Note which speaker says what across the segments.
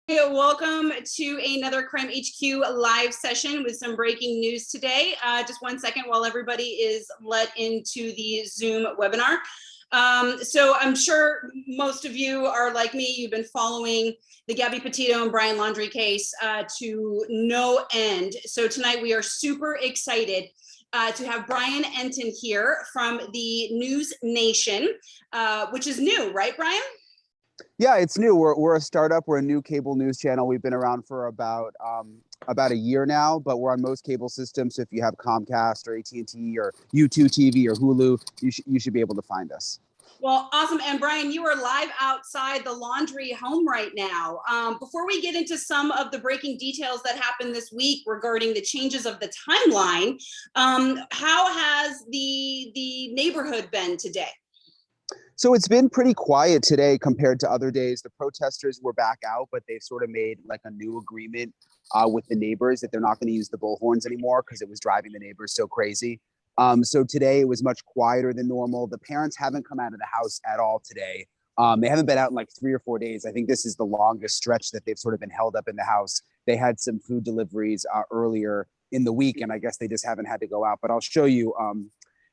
Speaker 1: Welcome to another crimeHQ live session with some breaking news today. Just 1 second while everybody is let into the Zoom webinar. So I'm sure most of you are like me. You've been following the Gabby Petito and Brian Laundrie case to no end. So tonight we are super excited to have Brian Entin here from the NewsNation, which is new, right, Brian?
Speaker 2: Yeah, it's new. We're a startup. We're a new cable news channel. We've been around for about a year now, but we're on most cable systems. So if you have Comcast or AT&T or U2 TV or Hulu, you should be able to find us.
Speaker 1: Well, awesome. And Brian, you are live outside the Laundrie home right now. Before we get into some of the breaking details that happened this week regarding the changes of the timeline, how has the neighborhood been today?
Speaker 2: So it's been pretty quiet today compared to other days. The protesters were back out, but they've sort of made like a new agreement with the neighbors that they're not going to use the bullhorns anymore because it was driving the neighbors so crazy. So today it was much quieter than normal. The parents haven't come out of the house at all today. They haven't been out in like 3 or 4 days. I think this is the longest stretch that they've sort of been held up in the house. They had some food deliveries earlier in the week, and I guess they just haven't had to go out. But I'll show you.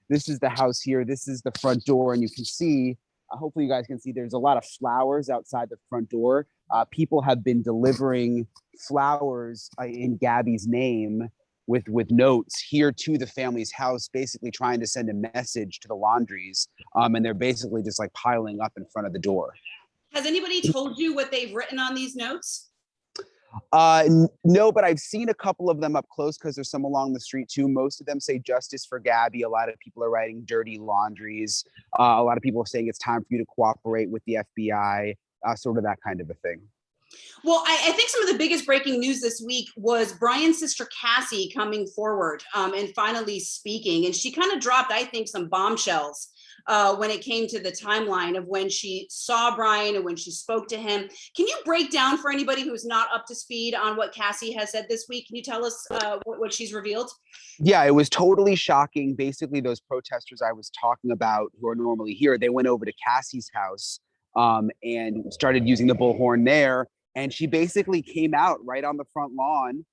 Speaker 2: This is the house here. This is the front door, and you can see, hopefully you guys can see, there's a lot of flowers outside the front door. People have been delivering flowers in Gabby's name with notes here to the family's house, basically trying to send a message to the Laundries. And they're basically just like piling up in front of the door.
Speaker 1: Has anybody told you what they've written on these notes?
Speaker 2: No, but I've seen a couple of them up close because there's some along the street too. Most of them say justice for Gabby. A lot of people are writing dirty laundries. A lot of people are saying it's time for you to cooperate with the FBI, sort of that kind of a thing.
Speaker 1: Well, I think some of the biggest breaking news this week was Brian's sister Cassie coming forward and finally speaking. And she kind of dropped, I think, some bombshells when it came to the timeline of when she saw Brian and when she spoke to him. Can you break down for anybody who's not up to speed on what Cassie has said this week? Can you tell us what she's revealed?
Speaker 2: Yeah, it was totally shocking. Basically, those protesters I was talking about who are normally here, they went over to Cassie's house and started using the bullhorn there. And she basically came out right on the front lawn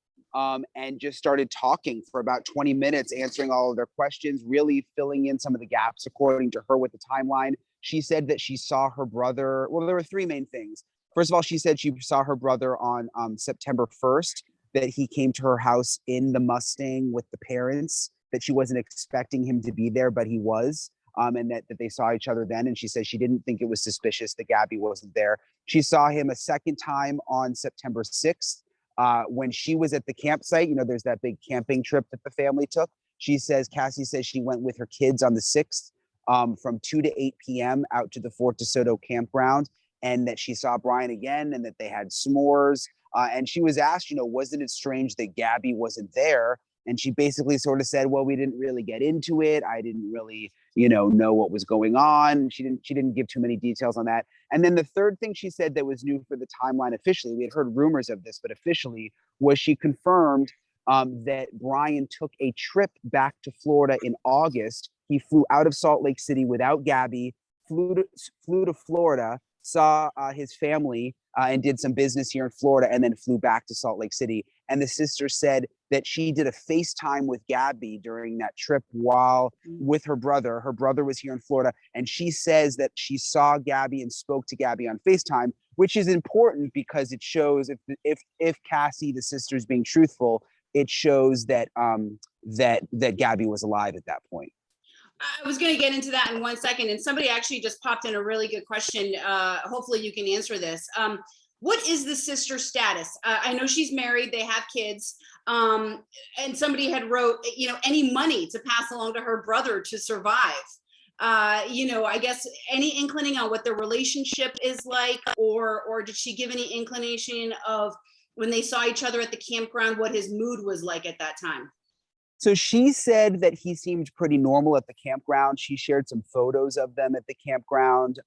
Speaker 2: and just started talking for about 20 minutes, answering all of their questions, really filling in some of the gaps according to her with the timeline. She said that she saw her brother. Well, there were three main things. First of all, she said she saw her brother on September 1st, that he came to her house in the Mustang with the parents, that she wasn't expecting him to be there, but he was. And that they saw each other then. And she said she didn't think it was suspicious that Gabby wasn't there. She saw him a second time on September 6th when she was at the campsite. You know, there's that big camping trip that the family took. Cassie says she went with her kids on the 6th from 2 to 8 p.m. out to the Fort DeSoto campground, and that she saw Brian again and that they had s'mores. And she was asked, wasn't it strange that Gabby wasn't there? And she basically sort of said, well, we didn't really get into it. I didn't really, know what was going on. She didn't give too many details on that. And then the third thing she said that was new for the timeline officially, we had heard rumors of this, but officially, was she confirmed that Brian took a trip back to Florida in August. He flew out of Salt Lake City without Gabby, flew to Florida, saw his family and did some business here in Florida, and then flew back to Salt Lake City. And the sister said that she did a FaceTime with Gabby during that trip while with her brother. Her brother was here in Florida, and she says that she saw Gabby and spoke to Gabby on FaceTime, which is important because it shows if Cassie, the sister, is being truthful, it shows that that Gabby was alive at that point.
Speaker 1: I was going to get into that in 1 second, and somebody actually just popped in a really good question. Hopefully you can answer this. What is the sister's status? I know she's married, they have kids, and somebody had wrote, any money to pass along to her brother to survive. I guess any inclining on what their relationship is like, or did she give any inclination of when they saw each other at the campground, what his mood was like at that time?
Speaker 2: So she said that he seemed pretty normal at the campground. She shared some photos of them at the campground.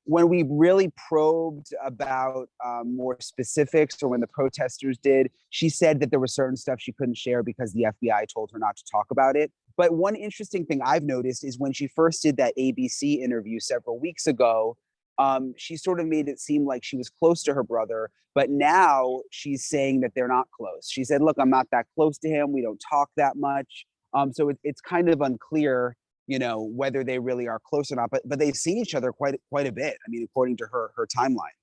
Speaker 2: When we really probed about more specifics, or when the protesters did, she said that there was certain stuff she couldn't share because the FBI told her not to talk about it. But one interesting thing I've noticed is when she first did that ABC interview several weeks ago, she sort of made it seem like she was close to her brother, but now she's saying that they're not close. She said, look, I'm not that close to him. We don't talk that much. So it's kind of unclear, whether they really are close or not, but they've seen each other quite a bit. I mean, according to her timeline.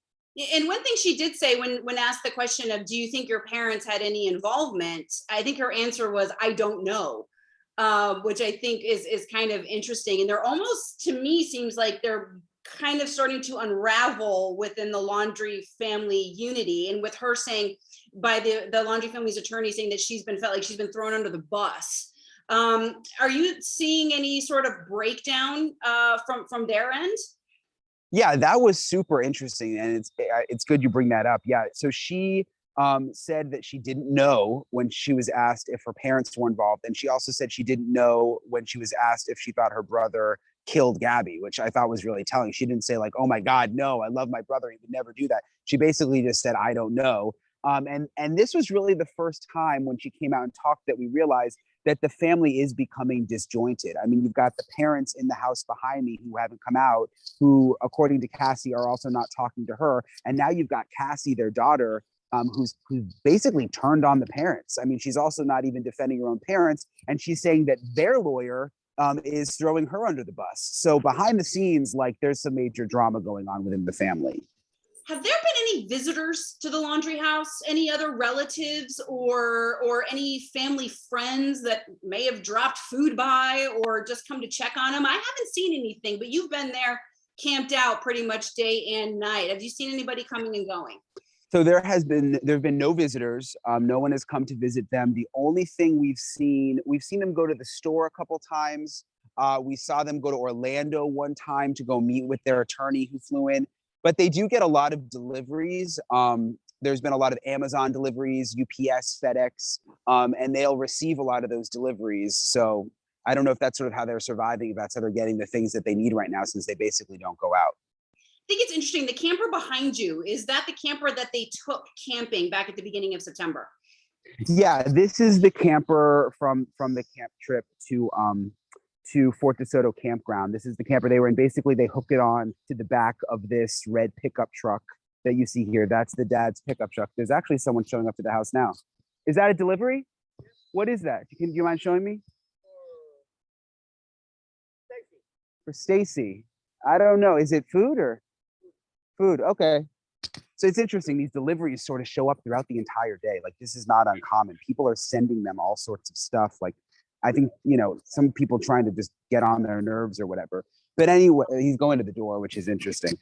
Speaker 1: And one thing she did say when asked the question of, do you think your parents had any involvement? I think her answer was, I don't know, which I think is kind of interesting. And they're almost, to me, seems like they're kind of starting to unravel within the Laundrie family unity. And with her saying, by the Laundrie family's attorney saying that felt like she's been thrown under the bus. Are you seeing any sort of breakdown from their end?
Speaker 2: Yeah, that was super interesting, and it's good you bring that up. Yeah, so she said that she didn't know when she was asked if her parents were involved, and she also said she didn't know when she was asked if she thought her brother killed Gabby, which I thought was really telling. She didn't say like, "Oh my God, no, I love my brother. He would never do that." She basically just said, "I don't know." And this was really the first time when she came out and talked that we realized that the family is becoming disjointed. I mean, you've got the parents in the house behind me who haven't come out, who, according to Cassie, are also not talking to her. And now you've got Cassie, their daughter, who's basically turned on the parents. I mean, she's also not even defending her own parents. And she's saying that their lawyer is throwing her under the bus. So behind the scenes, like there's some major drama going on within the family.
Speaker 1: Have there been any visitors to the Laundrie house? Any other relatives or any family friends that may have dropped food by or just come to check on them? I haven't seen anything, but you've been there camped out pretty much day and night. Have you seen anybody coming and going?
Speaker 2: So there have been no visitors. No one has come to visit them. The only thing we've seen them go to the store a couple times. We saw them go to Orlando one time to go meet with their attorney who flew in. But they do get a lot of deliveries. There's been a lot of Amazon deliveries, UPS, FedEx, and they'll receive a lot of those deliveries. So I don't know if that's sort of how they're surviving, if that's how they're getting the things that they need right now, since they basically don't go out.
Speaker 1: I think it's interesting. The camper behind you, is that the camper that they took camping back at the beginning of September?
Speaker 2: Yeah, this is the camper from the camp trip to Fort DeSoto campground. This is the camper they were in. Basically, they hooked it on to the back of this red pickup truck that you see here. That's the dad's pickup truck. There's actually someone showing up to the house now. Is that a delivery? What is that? Do you mind showing me? For Stacy. I don't know. Is it food or food? Okay. So it's interesting. These deliveries sort of show up throughout the entire day. Like, this is not uncommon. People are sending them all sorts of stuff. Like, I think, some people trying to just get on their nerves or whatever. But anyway, he's going to the door, which is interesting.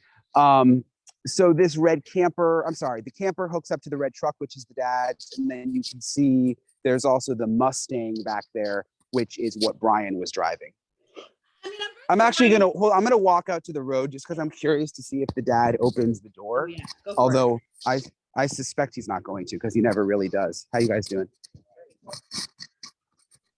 Speaker 2: So this red camper, the camper hooks up to the red truck, which is the dad's. And then you can see there's also the Mustang back there, which is what Brian was driving.
Speaker 1: I mean,
Speaker 2: I'm actually I'm going to walk out to the road just because I'm curious to see if the dad opens the door.
Speaker 1: Oh, yeah. Go for it.
Speaker 2: Although I suspect he's not going to, because he never really does. How you guys doing?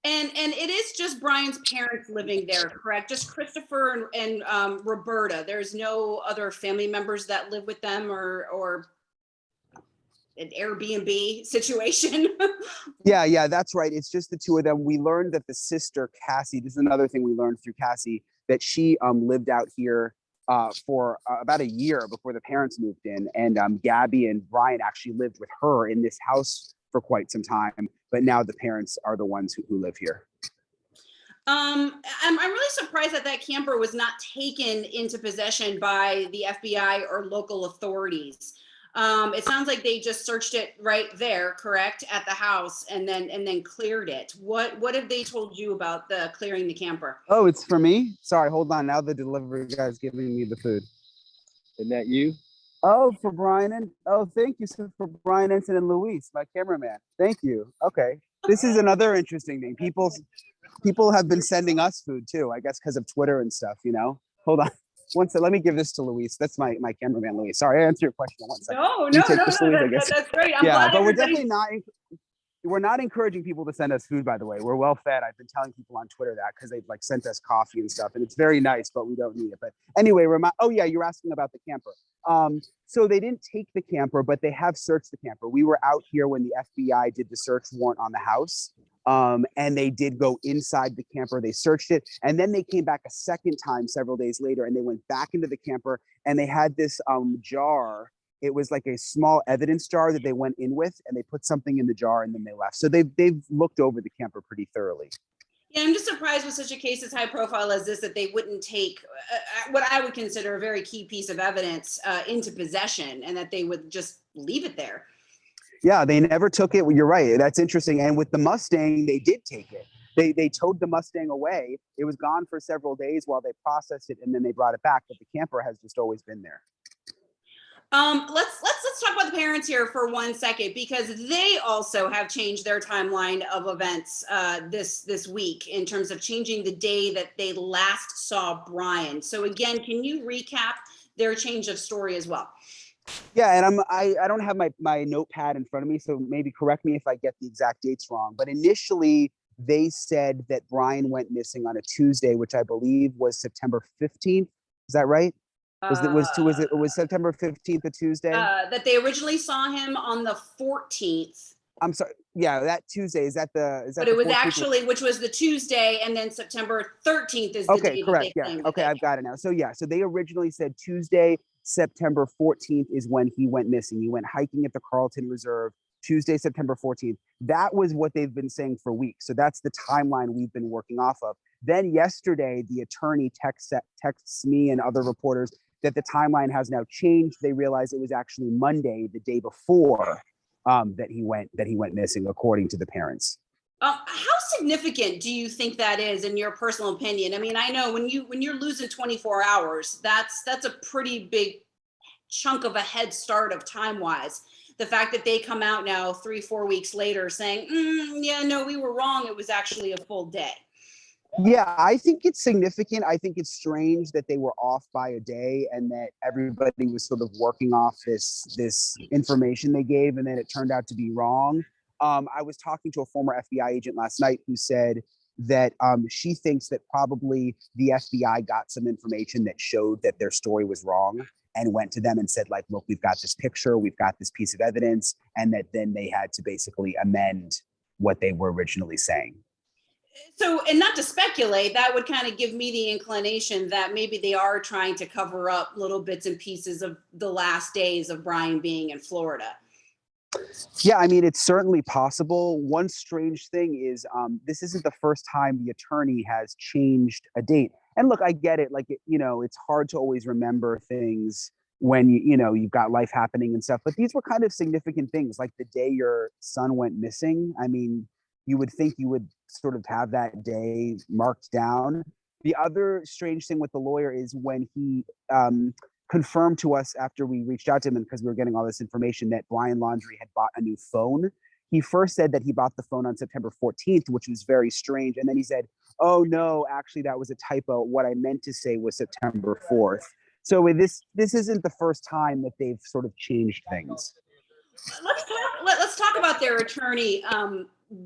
Speaker 1: And it is just Brian's parents living there, correct? Just Christopher and Roberta. There's no other family members that live with them or an Airbnb situation.
Speaker 2: Yeah, that's right. It's just the two of them. We learned that the sister, Cassie, this is another thing we learned through Cassie, that she lived out here for about a year before the parents moved in. And Gabby and Brian actually lived with her in this house for quite some time. But now the parents are the ones who live here.
Speaker 1: I'm really surprised that camper was not taken into possession by the FBI or local authorities. It sounds like they just searched it right there, correct, at the house, and then cleared it. What have they told you about the clearing the camper?
Speaker 2: Oh, it's for me? Sorry, hold on. Now the delivery guy's giving me the food.
Speaker 3: Isn't that you?
Speaker 2: Oh, for Brian and thank you, sir, for Brian, Entin, and Luis, my cameraman. Thank you. Okay, this is another interesting thing. People have been sending us food too, I guess, because of Twitter and stuff. Hold on. One second. Let me give this to Luis. That's my cameraman, Luis. Sorry, I answered your question in 1 second.
Speaker 1: No, that's great. I'm glad
Speaker 2: but we're definitely not. We're not encouraging people to send us food, by the way. We're well fed. I've been telling people on Twitter that, because they've sent us coffee and stuff, and it's very nice, but we don't need it. But anyway, oh yeah, you're asking about the camper. So they didn't take the camper, but they have searched the camper. We were out here when the FBI did the search warrant on the house. And they did go inside the camper. They searched it. And then they came back a second time several days later, and they went back into the camper, and they had this jar. It was like a small evidence jar that they went in with, and they put something in the jar, and then they left. So they've looked over the camper pretty thoroughly.
Speaker 1: Yeah, I'm just surprised with such a case as high profile as this that they wouldn't take what I would consider a very key piece of evidence into possession, and that they would just leave it there.
Speaker 2: Yeah, they never took it. Well, you're right. That's interesting. And with the Mustang, they did take it. They towed the Mustang away. It was gone for several days while they processed it, and then they brought it back. But the camper has just always been there.
Speaker 1: Let's talk about the parents here for 1 second, because they also have changed their timeline of events this week in terms of changing the day that they last saw Brian. So again, can you recap their change of story as well?
Speaker 2: Yeah, and I don't have my notepad in front of me, so maybe correct me if I get the exact dates wrong. But initially, they said that Brian went missing on a Tuesday, which I believe was September 15th. Is that right? Was September 15th a Tuesday?
Speaker 1: That they originally saw him on the 14th.
Speaker 2: I'm sorry. Yeah, that Tuesday is that the
Speaker 1: But it was actually, which was the Tuesday, and then September 13th is the day
Speaker 2: correct.
Speaker 1: that they
Speaker 2: Yeah.
Speaker 1: claimed.
Speaker 2: Okay, I've got it now. So yeah, so they originally said Tuesday, September 14th is when he went missing. He went hiking at the Carlton Reserve. Tuesday, September 14th. That was what they've been saying for weeks. So that's the timeline we've been working off of. Then yesterday, the attorney texts me and other reporters that the timeline has now changed. They realized it was actually Monday, the day before, that he went missing, according to the parents.
Speaker 1: How significant do you think that is, in your personal opinion? I mean, I know when you're losing 24 hours, that's a pretty big chunk of a head start of time wise. The fact that they come out now 3-4 weeks later saying, yeah, no, we were wrong. It was actually a full day.
Speaker 2: Yeah, I think it's significant. I think it's strange that they were off by a day and that everybody was sort of working off this information they gave, and then it turned out to be wrong. I was talking to a former FBI agent last night who said that she thinks that probably the FBI got some information that showed that their story was wrong and went to them and said, like, look, we've got this picture, we've got this piece of evidence, and that then they had to basically amend what they were originally saying.
Speaker 1: So, and not to speculate, that would kind of give me the inclination that maybe they are trying to cover up little bits and pieces of the last days of Brian being in Florida.
Speaker 2: Yeah, I mean, it's certainly possible. One strange thing is this isn't the first time the attorney has changed a date. And look, I get it. Like, it's hard to always remember things when you've got life happening and stuff. But these were kind of significant things, like the day your son went missing. I mean, you would think you would sort of have that day marked down. The other strange thing with the lawyer is when he confirmed to us after we reached out to him, and because we were getting all this information, that Brian Laundrie had bought a new phone. He first said that he bought the phone on September 14th, which was very strange. And then he said, oh, no, actually, that was a typo. What I meant to say was September 4th. So this isn't the first time that they've sort of changed things.
Speaker 1: Let's talk about their attorney,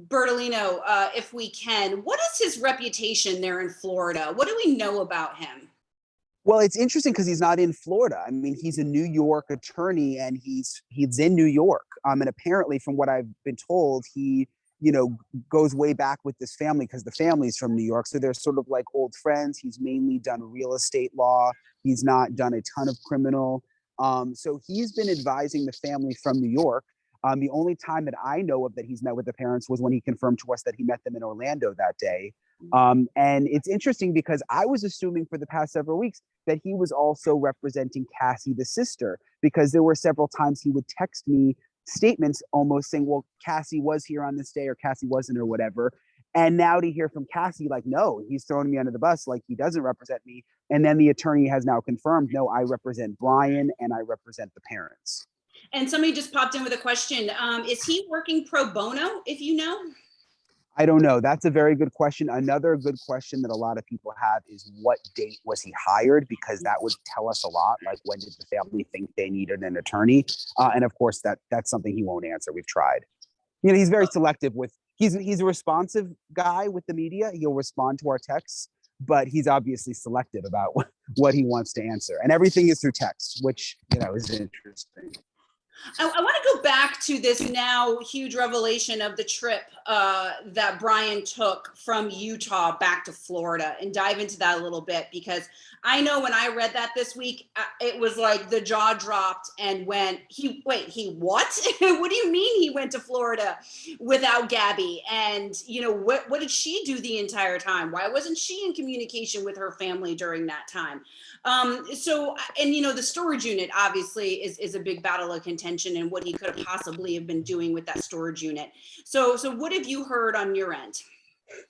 Speaker 1: Bertolino, if we can. What is his reputation there in Florida? What do we know about him?
Speaker 2: Well, it's interesting because he's not in Florida. I mean, he's a New York attorney, and he's in New York. And apparently, from what I've been told, he goes way back with this family because the family's from New York. So they're sort of like old friends. He's mainly done real estate law. He's not done a ton of criminal. So he's been advising the family from New York. The only time that I know of that he's met with the parents was when he confirmed to us that he met them in Orlando that day. And it's interesting because I was assuming for the past several weeks that he was also representing Cassie, the sister, because there were several times he would text me statements almost saying, well, Cassie was here on this day or Cassie wasn't or whatever. And now to hear from Cassie, like, no, he's throwing me under the bus, like he doesn't represent me. And then the attorney has now confirmed, no, I represent Brian and I represent the parents.
Speaker 1: And somebody just popped in with a question. Is he working pro bono, if you know?
Speaker 2: I don't know. That's a very good question. Another good question that a lot of people have is what date was he hired? Because that would tell us a lot. Like, when did the family think they needed an attorney? And of course, that's something he won't answer. We've tried. He's very selective with, he's a responsive guy with the media. He'll respond to our texts, but he's obviously selective about what he wants to answer. And everything is through text, which, is interesting.
Speaker 1: I want to go back to this now huge revelation of the trip that Brian took from Utah back to Florida and dive into that a little bit, because I know when I read that this week, it was like the jaw dropped and went, he what? What do you mean he went to Florida without Gabby? And, what did she do the entire time? Why wasn't she in communication with her family during that time? The storage unit obviously is a big battle of contention, and what he could have possibly have been doing with that storage unit. So what have you heard on your end?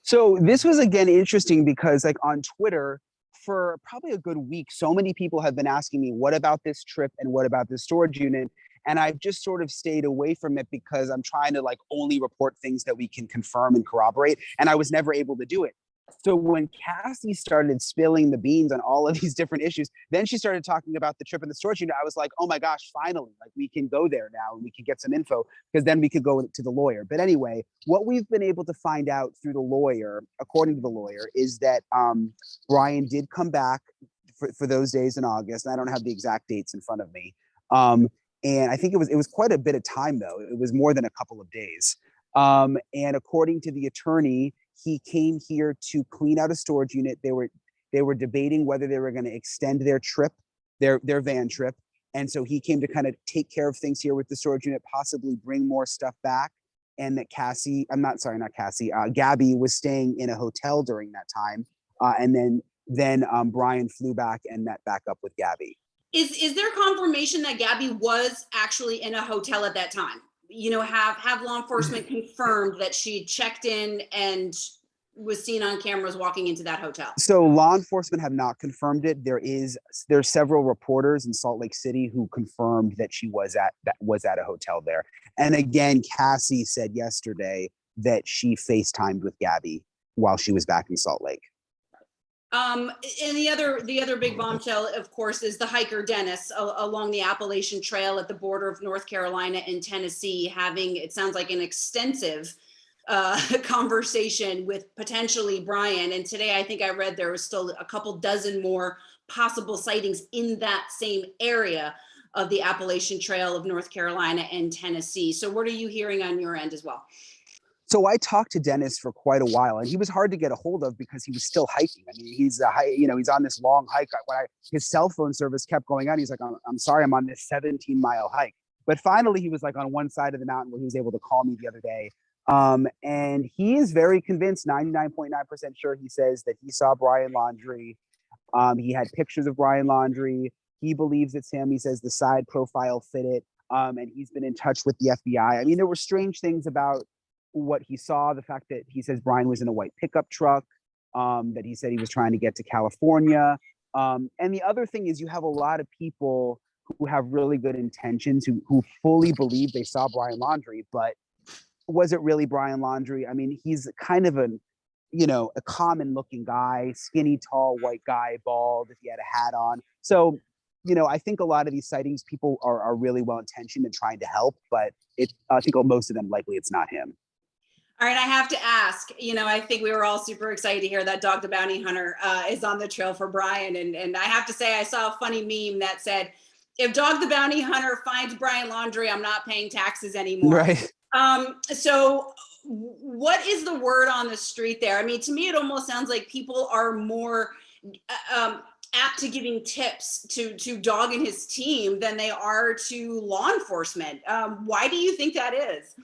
Speaker 2: So this was again interesting because like on Twitter for probably a good week, so many people have been asking me, what about this trip and what about this storage unit? And I've just sort of stayed away from it because I'm trying to like only report things that we can confirm and corroborate. And I was never able to do it. So when Cassie started spilling the beans on all of these different issues, then she started talking about the trip in the storage unit. I was like, oh my gosh, finally, like we can go there now and we can get some info, because then we could go to the lawyer. But anyway, what we've been able to find out through the lawyer, according to the lawyer, is that Brian did come back for those days in August. And I don't have the exact dates in front of me. And I think it was quite a bit of time though. It was more than a couple of days. And according to the attorney, he came here to clean out a storage unit. They were debating whether they were going to extend their trip, their van trip. And so he came to kind of take care of things here with the storage unit, possibly bring more stuff back. And that Gabby was staying in a hotel during that time. And then Brian flew back and met back up with Gabby.
Speaker 1: Is there confirmation that Gabby was actually in a hotel at that time? Have law enforcement confirmed that she checked in and was seen on cameras walking into that hotel?
Speaker 2: So law enforcement have not confirmed it. There's several reporters in Salt Lake City who confirmed that she was at a hotel there. And again, Cassie said yesterday that she FaceTimed with Gabby while she was back in Salt Lake.
Speaker 1: And the other big bombshell, of course, is the hiker Dennis along the Appalachian Trail at the border of North Carolina and Tennessee, having, it sounds like, an extensive conversation with potentially Brian. And today, I think I read there was still a couple dozen more possible sightings in that same area of the Appalachian Trail of North Carolina and Tennessee. So what are you hearing on your end as well?
Speaker 2: So I talked to Dennis for quite a while, and he was hard to get a hold of because he was still hiking. I mean, he's on this long hike. His cell phone service kept going out. He's like, I'm sorry, I'm on this 17-mile hike. But finally, he was like on one side of the mountain where he was able to call me the other day. And he is very convinced, 99.9% sure. He says that he saw Brian Laundrie. He had pictures of Brian Laundrie. He believes it's him. He says the side profile fit it. And he's been in touch with the FBI. I mean, there were strange things about what he saw, the fact that he says Brian was in a white pickup truck, that he said he was trying to get to California. And the other thing is you have a lot of people who have really good intentions, who fully believe they saw Brian Laundrie, but was it really Brian Laundrie? I mean, he's kind of a common looking guy, skinny, tall, white guy, bald, if he had a hat on. So, I think a lot of these sightings, people are really well-intentioned and trying to help, but I think most of them, likely it's not him.
Speaker 1: All right, I have to ask, I think we were all super excited to hear that Dog the Bounty Hunter is on the trail for Brian. And I have to say, I saw a funny meme that said, if Dog the Bounty Hunter finds Brian Laundrie, I'm not paying taxes anymore.
Speaker 2: Right.
Speaker 1: So what is the word on the street there? I mean, to me, it almost sounds like people are more apt to giving tips to Dog and his team than they are to law enforcement. Why do you think that is?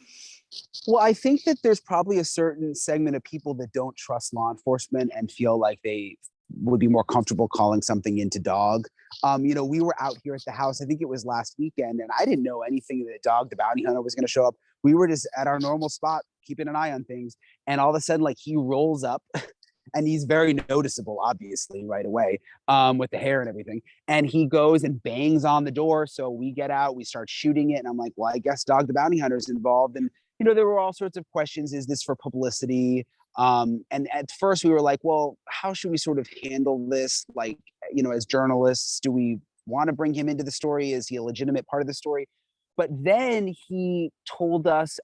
Speaker 2: Well, I think that there's probably a certain segment of people that don't trust law enforcement and feel like they would be more comfortable calling something into Dog. We were out here at the house, I think it was last weekend, and I didn't know anything that Dog the Bounty Hunter was going to show up. We were just at our normal spot, keeping an eye on things. And all of a sudden, like, he rolls up and he's very noticeable, obviously, right away, with the hair and everything. And he goes and bangs on the door. So we get out, we start shooting it. And I'm like, well, I guess Dog the Bounty Hunter is involved. And, there were all sorts of questions. Is this for publicity? And at first we were like, well, how should we sort of handle this? Like, as journalists, do we want to bring him into the story? Is he a legitimate part of the story? But then he told us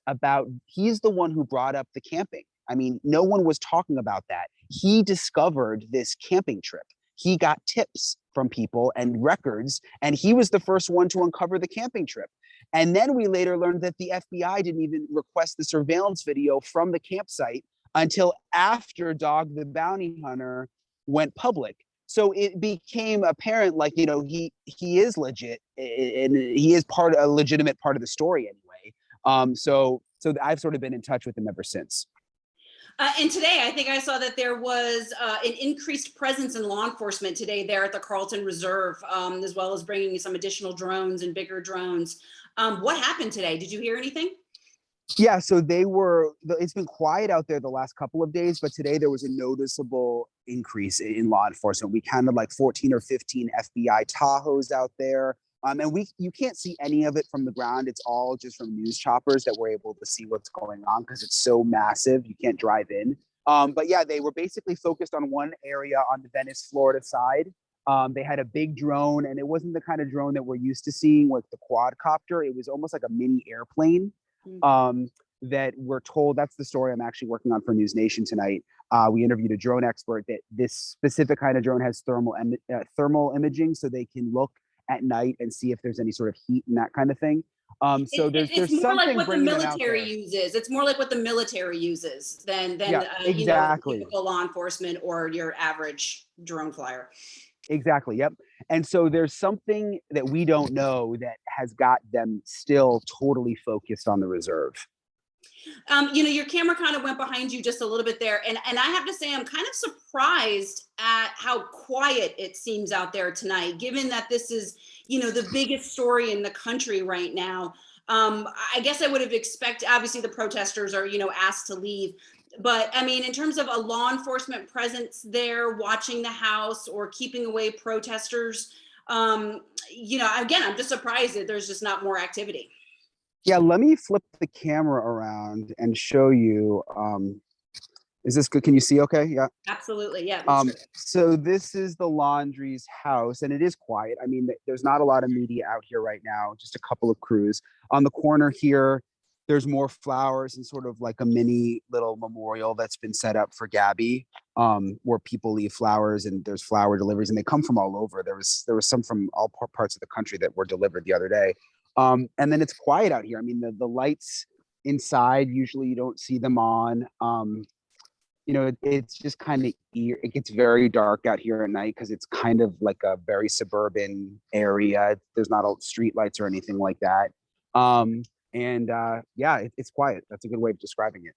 Speaker 2: he's the one who brought up the camping. I mean, no one was talking about that. He discovered this camping trip. He got tips from people and records, and he was the first one to uncover the camping trip. And then we later learned that the FBI didn't even request the surveillance video from the campsite until after Dog the Bounty Hunter went public. So it became apparent, like, he is legit, and he is a legitimate part of the story anyway. So I've sort of been in touch with him ever since.
Speaker 1: And today, I think I saw that there was an increased presence in law enforcement today there at the Carlton Reserve, as well as bringing some additional drones and bigger drones. What happened today? Did you hear anything?
Speaker 2: Yeah, so it's been quiet out there the last couple of days, but today there was a noticeable increase in law enforcement. We counted like 14 or 15 FBI Tahoes out there. And you can't see any of it from the ground. It's all just from news choppers that we're able to see what's going on because it's so massive. You can't drive in. But yeah, they were basically focused on one area on the Venice, Florida side. They had a big drone, and it wasn't the kind of drone that we're used to seeing with the quadcopter. It was almost like a mini airplane. That we're told, that's the story I'm actually working on for NewsNation tonight. We interviewed a drone expert that this specific kind of drone has thermal imaging, so they can look at night and see if there's any sort of heat and that kind of thing. So there's
Speaker 1: more
Speaker 2: something
Speaker 1: like what the
Speaker 2: bringing them out
Speaker 1: military
Speaker 2: there.
Speaker 1: uses. It's more like what the military uses than
Speaker 2: exactly.
Speaker 1: typical law enforcement or your average drone flyer.
Speaker 2: Exactly. Yep. And so there's something that we don't know that has got them still totally focused on the reserve.
Speaker 1: Your camera kind of went behind you just a little bit there. And I have to say, I'm kind of surprised at how quiet it seems out there tonight, given that this is, the biggest story in the country right now. I guess I would have expected, obviously the protesters are, asked to leave. But I mean, in terms of a law enforcement presence there watching the house or keeping away protesters, again, I'm just surprised that there's just not more activity.
Speaker 2: Yeah, let me flip the camera around and show you. Is this good? Can you see okay? Yeah.
Speaker 1: Absolutely. Yeah.
Speaker 2: So this is the Laundries house, and it is quiet. I mean, there's not a lot of media out here right now, just a couple of crews. On the corner here, there's more flowers and sort of like a mini little memorial that's been set up for Gabby, where people leave flowers, and there's flower deliveries, and they come from all over. There was some from all parts of the country that were delivered the other day. And then it's quiet out here. I mean, the lights inside, usually you don't see them on. It's just kind of it gets very dark out here at night because it's kind of like a very suburban area. There's not all street lights or anything like that. It's quiet. That's a good way of describing it.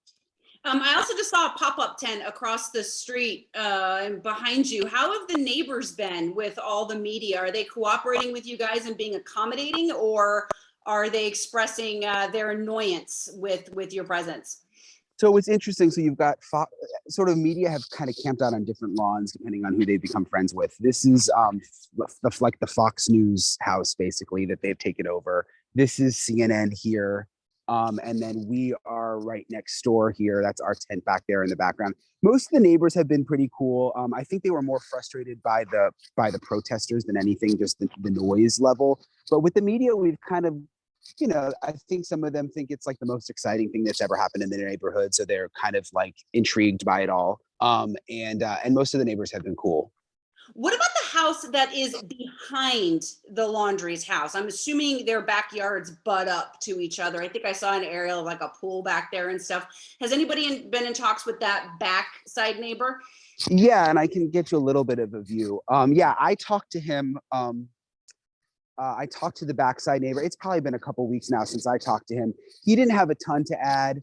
Speaker 1: I also just saw a pop-up tent across the street behind you. How have the neighbors been with all the media? Are they cooperating with you guys and being accommodating, or are they expressing their annoyance with your presence?
Speaker 2: So it's interesting. So you've got sort of media have kind of camped out on different lawns depending on who they've become friends with. This is like the Fox News house basically that they've taken over. This is CNN here. And then we are right next door here. That's our tent back there in the background. Most of the neighbors have been pretty cool. I think they were more frustrated by the protesters than anything, just the noise level. But with the media, we've kind of, I think some of them think it's like the most exciting thing that's ever happened in their neighborhood. So they're kind of like intrigued by it all. And most of the neighbors have been cool.
Speaker 1: What about the house that is behind the Laundries house? I'm assuming their backyards butt up to each other. I think I saw an aerial of like a pool back there and stuff. Has anybody been in talks with that backside neighbor?
Speaker 2: Yeah, and I can get you a little bit of a view. I talked to him. I talked to the backside neighbor. It's probably been a couple weeks now since I talked to him. He didn't have a ton to add.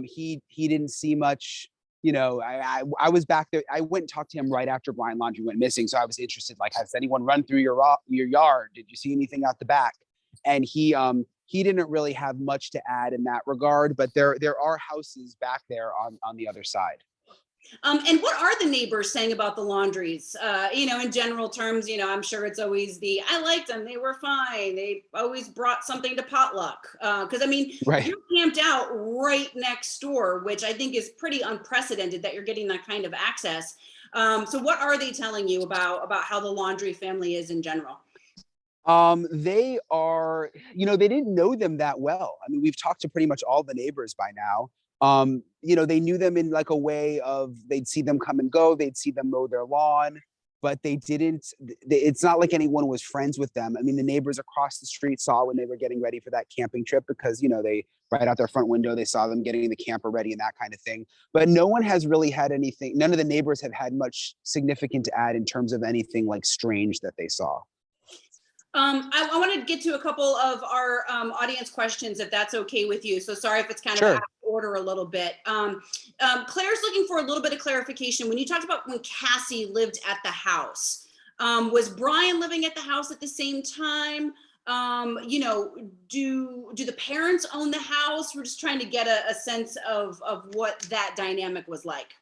Speaker 2: He didn't see much. I was back there. I went and talked to him right after Brian Laundrie went missing. So I was interested, like, has anyone run through your yard? Did you see anything out the back? And he didn't really have much to add in that regard, but there are houses back there on the other side.
Speaker 1: And what are the neighbors saying about the Laundries? In general terms, I'm sure it's always I liked them. They were fine. They always brought something to potluck. Because
Speaker 2: Right.
Speaker 1: You're camped out right next door, which I think is pretty unprecedented that you're getting that kind of access. So what are they telling you about how the Laundrie family is in general?
Speaker 2: They are, they didn't know them that well. I mean, we've talked to pretty much all the neighbors by now. They knew them in like a way of they'd see them come and go, they'd see them mow their lawn, but they didn't, it's not like anyone was friends with them. I mean, the neighbors across the street saw when they were getting ready for that camping trip because, you know, they right out their front window, they saw them getting the camper ready and that kind of thing. But no one has really had anything, none of the neighbors have had much significant to add in terms of anything like strange that they saw.
Speaker 1: I want to get to a couple of our audience questions, if that's okay with you. So sorry if it's kind of
Speaker 2: Sure.
Speaker 1: out of order a little bit. Claire's looking for a little bit of clarification. When you talked about when Cassie lived at the house, was Brian living at the house at the same time? You know, do the parents own the house? We're just trying to get a sense of what that dynamic was like.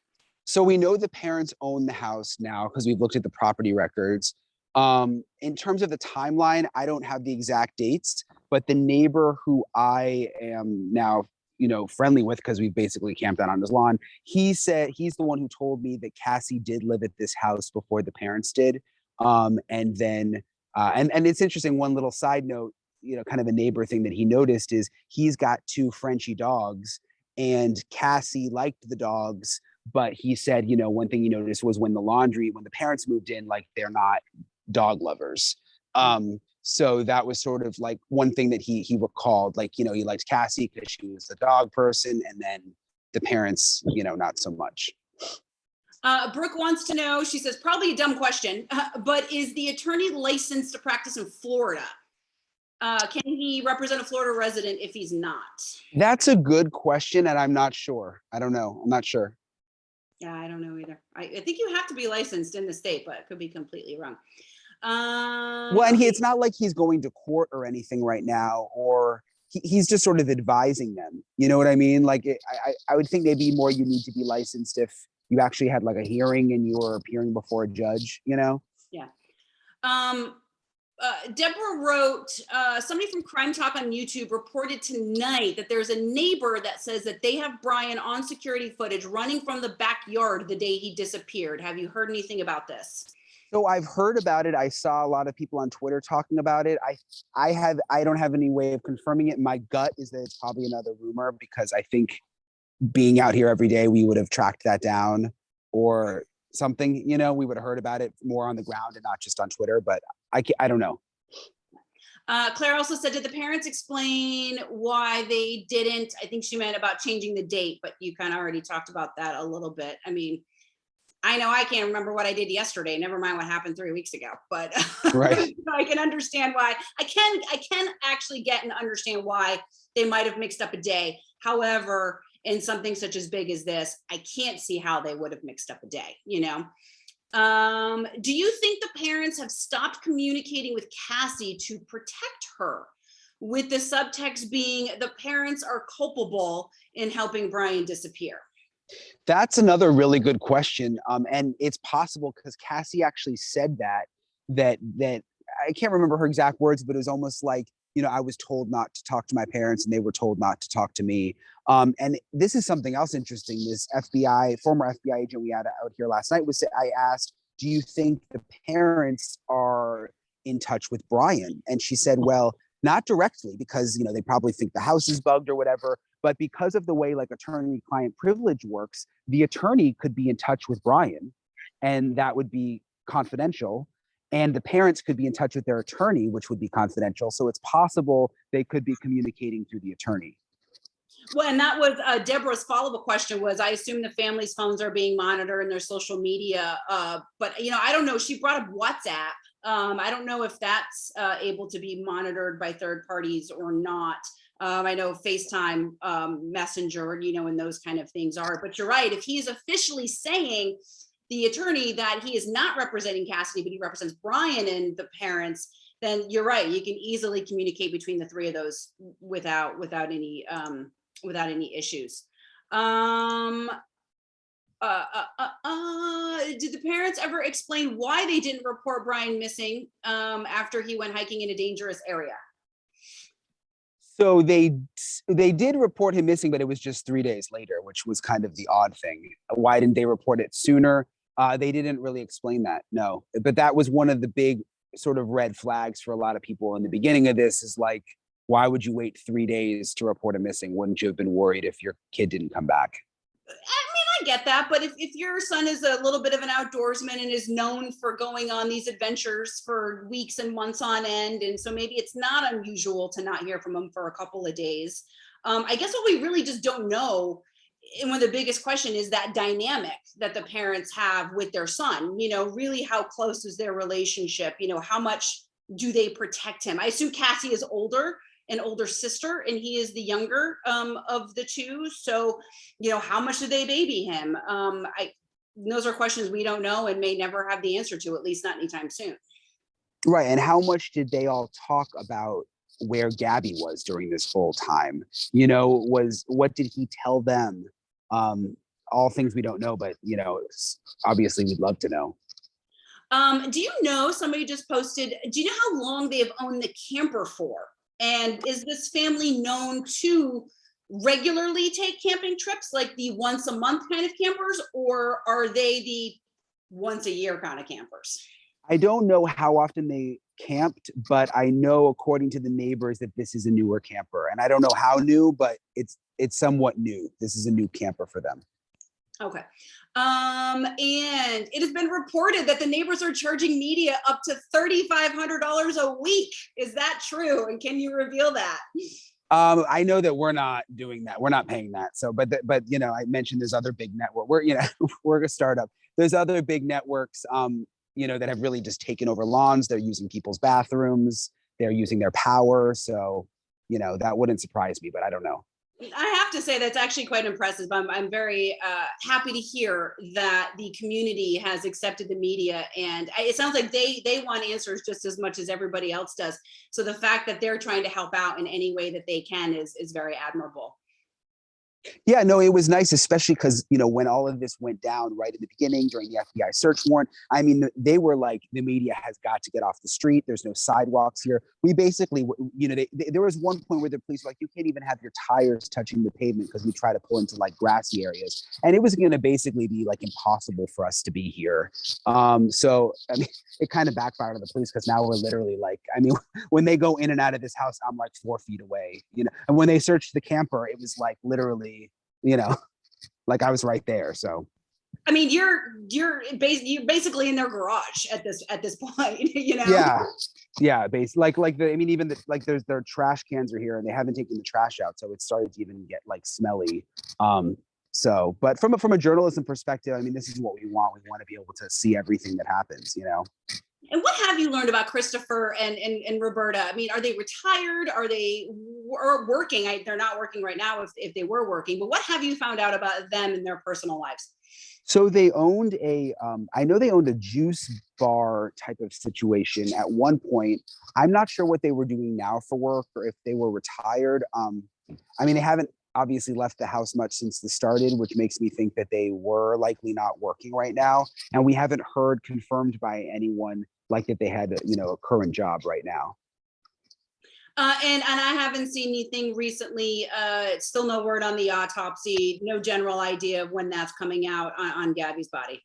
Speaker 2: So we know the parents own the house now because we've looked at the property records. In terms of the timeline, I don't have the exact dates, but the neighbor who I am now, you know, friendly with because we basically camped out on his lawn, he said he's the one who told me that Cassie did live at this house before the parents did. And then, and it's interesting, one little side note, you know, kind of a neighbor thing that he noticed is he's got 2 Frenchie dogs and Cassie liked the dogs, but he said, you know, one thing he noticed was when the parents moved in, like they're not dog lovers. So that was sort of like one thing that he recalled, like, you know, he liked Cassie because she was a dog person, and then the parents, you know, not so much.
Speaker 1: Brooke wants to know, she says, probably a dumb question, but is the attorney licensed to practice in Florida? Can he represent a Florida resident if he's not?
Speaker 2: That's a good question, and I'm not sure. I don't know. I'm not sure.
Speaker 1: Yeah, I don't know either. I think you have to be licensed in the state, but it could be completely wrong.
Speaker 2: Well, and it's not like he's going to court or anything right now, or he's just sort of advising them. You know what I mean? Like, I would think maybe more you need to be licensed if you actually had like a hearing and you were appearing before a judge, you know?
Speaker 1: Yeah. Deborah wrote, somebody from Crime Talk on YouTube reported tonight that there's a neighbor that says that they have Brian on security footage running from the backyard the day he disappeared. Have you heard anything about this?
Speaker 2: So I've heard about it. I saw a lot of people on Twitter talking about it. I don't have any way of confirming it. My gut is that it's probably another rumor because I think being out here every day, we would have tracked that down or something, you know, we would have heard about it more on the ground and not just on Twitter, but I don't know.
Speaker 1: Claire also said, did the parents explain why they didn't? I think she meant about changing the date, but you kind of already talked about that a little bit. I mean, I know I can't remember what I did yesterday, never mind what happened 3 weeks ago, but
Speaker 2: right.
Speaker 1: I can understand why. I can actually get and understand why they might have mixed up a day. However, in something such as big as this, I can't see how they would have mixed up a day, you know? Do you think the parents have stopped communicating with Cassie to protect her, with the subtext being the parents are culpable in helping Brian disappear?
Speaker 2: That's another really good question. And it's possible because Cassie actually said that I can't remember her exact words, but it was almost like, you know, I was told not to talk to my parents and they were told not to talk to me. And this is something else interesting. This former FBI agent we had out here last night I asked, do you think the parents are in touch with Brian? And she said, well, not directly because, you know, they probably think the house is bugged or whatever, but because of the way like attorney-client privilege works, the attorney could be in touch with Brian and that would be confidential. And the parents could be in touch with their attorney, which would be confidential. So it's possible they could be communicating through the attorney.
Speaker 1: Well, and that was Deborah's follow-up question was, I assume the family's phones are being monitored and their social media, but you know, I don't know. She brought up WhatsApp. I don't know if that's able to be monitored by third parties or not. I know FaceTime, Messenger, you know, and those kind of things are, but you're right. If he's officially saying, the attorney, that he is not representing Cassidy, but he represents Brian and the parents, then you're right. You can easily communicate between the three of those without any issues. Did the parents ever explain why they didn't report Brian missing after he went hiking in a dangerous area?
Speaker 2: So they did report him missing, but it was just 3 days later, which was kind of the odd thing. Why didn't they report it sooner? They didn't really explain that, no. But that was one of the big sort of red flags for a lot of people in the beginning of this is like, why would you wait 3 days to report him missing? Wouldn't you have been worried if your kid didn't come back?
Speaker 1: I mean, I I get that, but if your son is a little bit of an outdoorsman and is known for going on these adventures for weeks and months on end, and so maybe it's not unusual to not hear from him for a couple of days. I guess what we really just don't know, and one of the biggest question is that dynamic that the parents have with their son. Really how close is their relationship? How much do they protect him? I assume Cassie is older, an older sister, and he is the younger of the two. So, how much do they baby him? Those are questions we don't know and may never have the answer to, at least not anytime soon.
Speaker 2: Right. And how much did they all talk about where Gabby was during this whole time? What did he tell them? All things we don't know, but obviously we'd love to know.
Speaker 1: Do you know, somebody just posted, do you know how long they have owned the camper for? And is this family known to regularly take camping trips, like the once a month kind of campers, or are they the once a year kind of campers?
Speaker 2: I don't know how often they camped, but I know according to the neighbors that this is a newer camper. And I don't know how new, but it's somewhat new. This is a new camper for them.
Speaker 1: Okay. And it has been reported that the neighbors are charging media up to $3,500 a week. Is that true? And can you reveal that?
Speaker 2: I know that we're not doing that. We're not paying that. So, but I mentioned there's other big network. We're a startup. There's other big networks, that have really just taken over lawns. They're using people's bathrooms. They're using their power. So, that wouldn't surprise me, but I don't know.
Speaker 1: I have to say that's actually quite impressive. I'm very happy to hear that the community has accepted the media, and it sounds like they want answers just as much as everybody else does. So the fact that they're trying to help out in any way that they can is very admirable.
Speaker 2: Yeah, no, it was nice, especially because, when all of this went down right at the beginning during the FBI search warrant, I mean, they were like, the media has got to get off the street. There's no sidewalks here. We basically, there was one point where the police were like, you can't even have your tires touching the pavement because we try to pull into like grassy areas. And it was going to basically be like impossible for us to be here. So, I mean, it kind of backfired on the police because now we're literally like, I mean, when they go in and out of this house, I'm like 4 feet away, and when they searched the camper, it was like literally, like I was right there. So,
Speaker 1: I mean, you're basically in their garage at this point,
Speaker 2: Yeah. Even their trash cans are here and they haven't taken the trash out. So it started to even get like smelly. But from a journalism perspective, I mean, this is what we want. We want to be able to see everything that happens,
Speaker 1: And what have you learned about Christopher and Roberta? I mean, are they retired? Are they working? They're not working right now if they were working, but what have you found out about them and their personal lives?
Speaker 2: So they owned I know they owned a juice bar type of situation at one point. I'm not sure what they were doing now for work or if they were retired. I mean, they haven't obviously left the house much since this started, which makes me think that they were likely not working right now. And we haven't heard confirmed by anyone like that they had, a current job right now.
Speaker 1: And I haven't seen anything recently. Still no word on the autopsy. No general idea of when that's coming out on Gabby's body.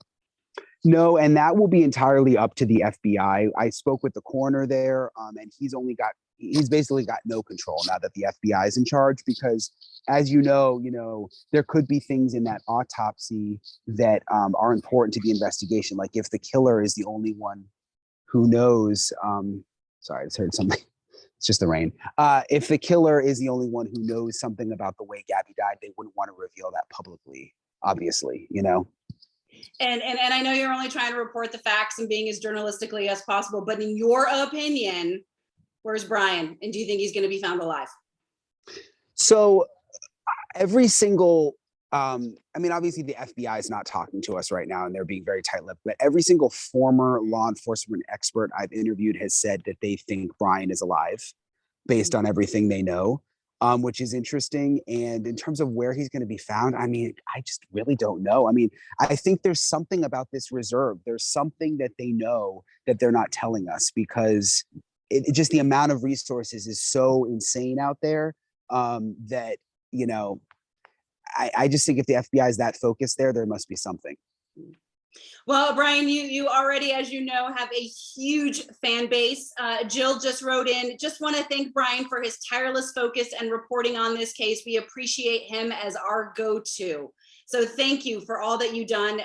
Speaker 2: No, and that will be entirely up to the FBI. I spoke with the coroner there, and he's basically got no control now that the FBI is in charge because, as there could be things in that autopsy that are important to the investigation. Like if the killer is the only one who knows, sorry, I just heard something. It's just the rain. If the killer is the only one who knows something about the way Gabby died, they wouldn't want to reveal that publicly, obviously,
Speaker 1: And I know you're only trying to report the facts and being as journalistically as possible, but in your opinion, where's Brian? And do you think he's going to be found alive?
Speaker 2: So every single, obviously the FBI is not talking to us right now and they're being very tight-lipped, but every single former law enforcement expert I've interviewed has said that they think Brian is alive based on everything they know, which is interesting. And in terms of where he's going to be found, I mean, I just really don't know. I mean, I think there's something about this reserve. There's something that they know that they're not telling us because it just the amount of resources is so insane out there that, I just think if the FBI is that focused there must be something.
Speaker 1: Well, Brian, you already, as you know, have a huge fan base. Jill just wrote in, just want to thank Brian for his tireless focus and reporting on this case. We appreciate him as our go-to. So thank you for all that you've done,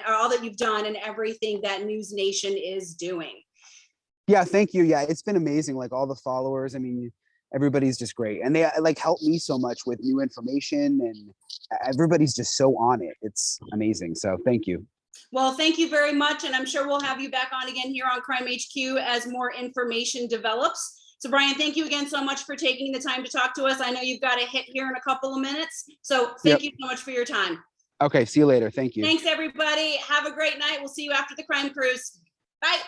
Speaker 1: and everything that NewsNation is doing.
Speaker 2: Yeah, thank you. Yeah, it's been amazing. Like all the followers. I mean, everybody's just great, and they like help me so much with new information, and everybody's just so on it. It's amazing. So thank you.
Speaker 1: Well, thank you very much, and I'm sure we'll have you back on again here on crimeHQ as more information develops. So Brian, thank you again so much for taking the time to talk to us. I know you've got a hit here in a couple of minutes, so thank you so much for your time.
Speaker 2: Okay, see you later. Thank you.
Speaker 1: Thanks, everybody. Have a great night. We'll see you after the crime cruise. Bye.